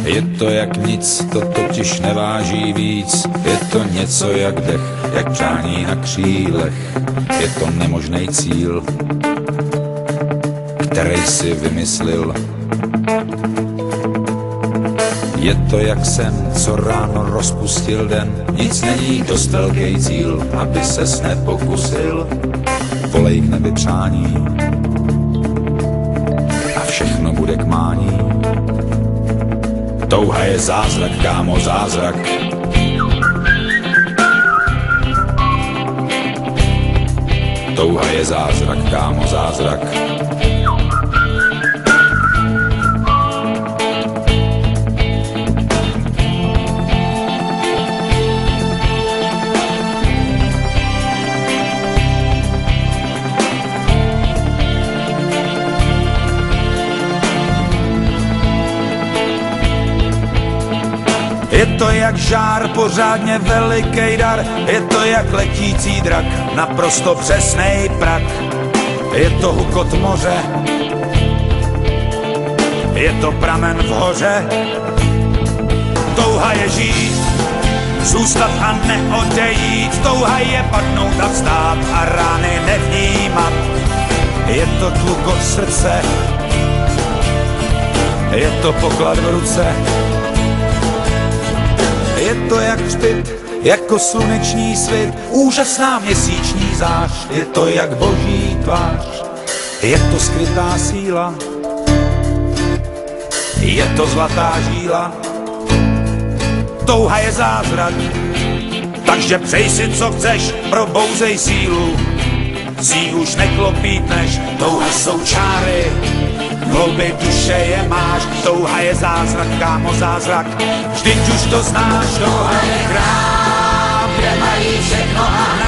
Je to jak nic, to totiž neváží víc. Je to něco jak dech, jak přání na křílech. Je to nemožný cíl, který si vymyslil. Je to jak sen, co ráno rozpustil den. Nic není dost velký cíl, aby ses nepokusil. Volej k nebi přání a všechno bude k mání. Touha je zázrak, kámo, zázrak. Touha je zázrak, kámo, zázrak. Je to jak žár, pořádně veliký dar. Je to jak letící drak, naprosto přesnej prak. Je to hukot moře, je to pramen v hoře. Touha je žít, zůstat a neodejít. Touha je padnout a vstát a rány nevnímat. Je to tlukot srdce, je to poklad v ruce. Je to jak hřbit, jako sluneční svit, úžasná měsíční zář. Je to jak boží tvář, je to skrytá síla, je to zlatá žíla. Touha je zázrak, takže přej si co chceš, probouzej sílu. Si už neklopítneš, touha jsou čáry, hlouby duše je máš. Touha je zázrak, kámo, zázrak, vždyť už to znáš. Touha je chrám, kde mají všechno a